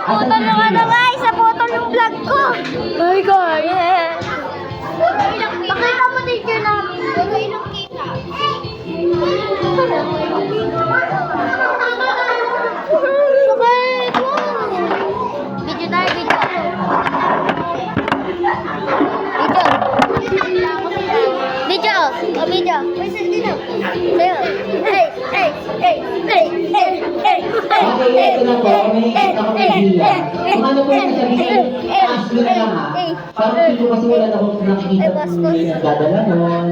Putol na ano guys, sa putol yung vlog ko. My God. Yeah. Pakita mo teacher namin. Wala ilang kita. Bakit? Video tayo, video. Video. O video. Where's the video? Sayo. Hey, hey, hey, hey, hey, hey, Okay, ito na po. May nakita ko idea. Kung ano po yung sabihin, ask nyo na lang ha. Parang hindi kasi wala na akong nakikita kung nagdadala nun.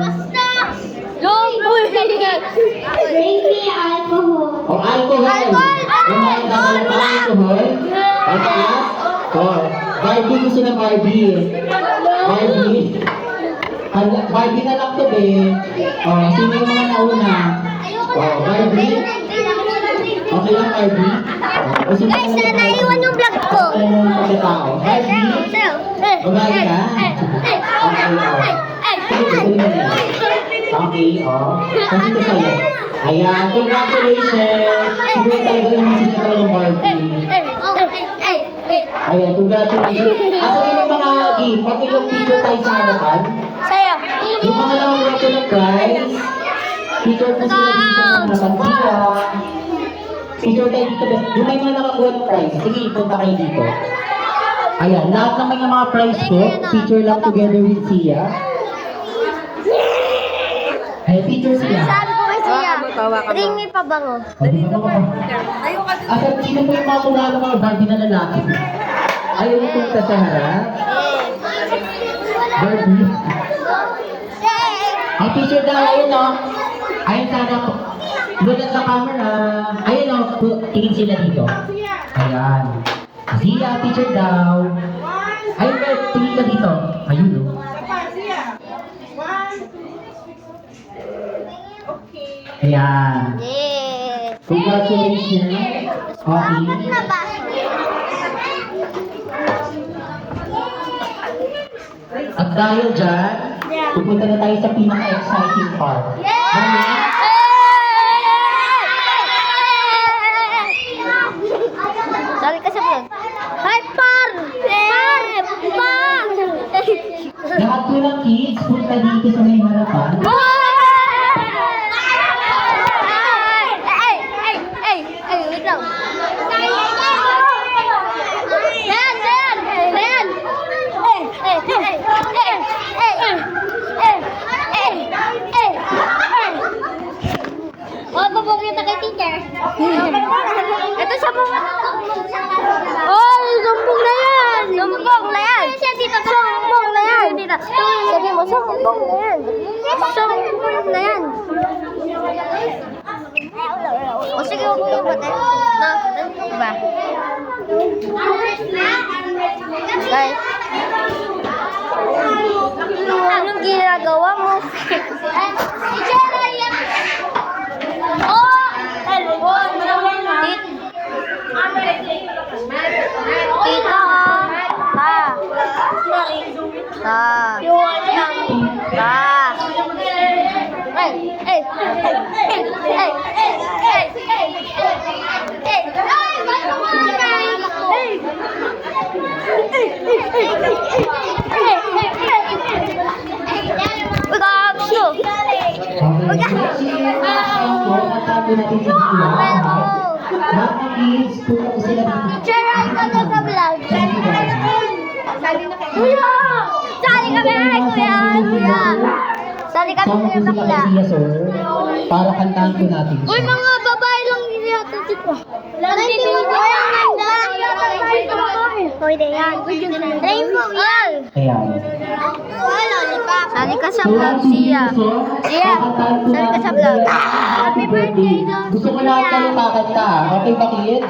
Drinking alcohol. O alcohol. Yung mga nagdadala pa alcohol. Okay. Barbie gusto na Barbie. Barbie na lang to be. Sino yung mga nauna? Barbie. Okay lang, Barbie. Guys, naiwan yung vlog ko. Barbie. Babae ka? Okay, kasi ito sa'yo. Ayan, congratulations. Siguro talaga yung message na talagang Barbie. Ayan, congratulations. Asa yung mga gift? Pati yung picture tayo sa harapan. Sa'yo. Yung mga nakakuha ko ng prize, picture po sila dito sa harapan sila. Picture tayo dito. Yung may mga nakakuha ng prize, sige, punta kayo dito. Ayan, lahat ng mga prize ko, picture lang together with Sia. Ayan, picture siya. Sabi ko kay Sia, ring may pabango. Asa, sino po yung mga mula ng mga Barbie na lalaki? Ayaw mo punta sa harap? Barbie. Ang picture daw, ayun o. Ayun sana po. Look at the camera. Ayun o, tingin sila dito. Ayan. Sia, picture daw. Ayun ba, tingin ka dito. Ayun o. Ayan. Yeah. Congratulations. Okay. Na ba? At dahil dyan, pupunta na tayo sa pinaka-exciting part. Sali ka sa vlog. Hi, Par! Par! Lahat po ng kids, punta dito sa may harapan. Wait lang. Ayan! Oh, papakita kay teacher. Ito sa mga oh, sumbong na yan! Sumbong na yan! Sumbong na yan! Sabi mo, sumbong na yan! Sumbong na yan! O sige, huwag mo yung bate. Na, diba? Guys. Anong ginagawa mo? Tita, Sali kami Sama po sa sila kay Sia, sir. Para kantahan po natin siya. Uy, mga babae lang hindi natin dito. Pwede yan. Rainbow yan. Ayan. Sali ka sa vlog, Sia. Sia, sali ka sa vlog. Happy birthday. Gusto ko lahat kayo kakanta. Okay ba, kids?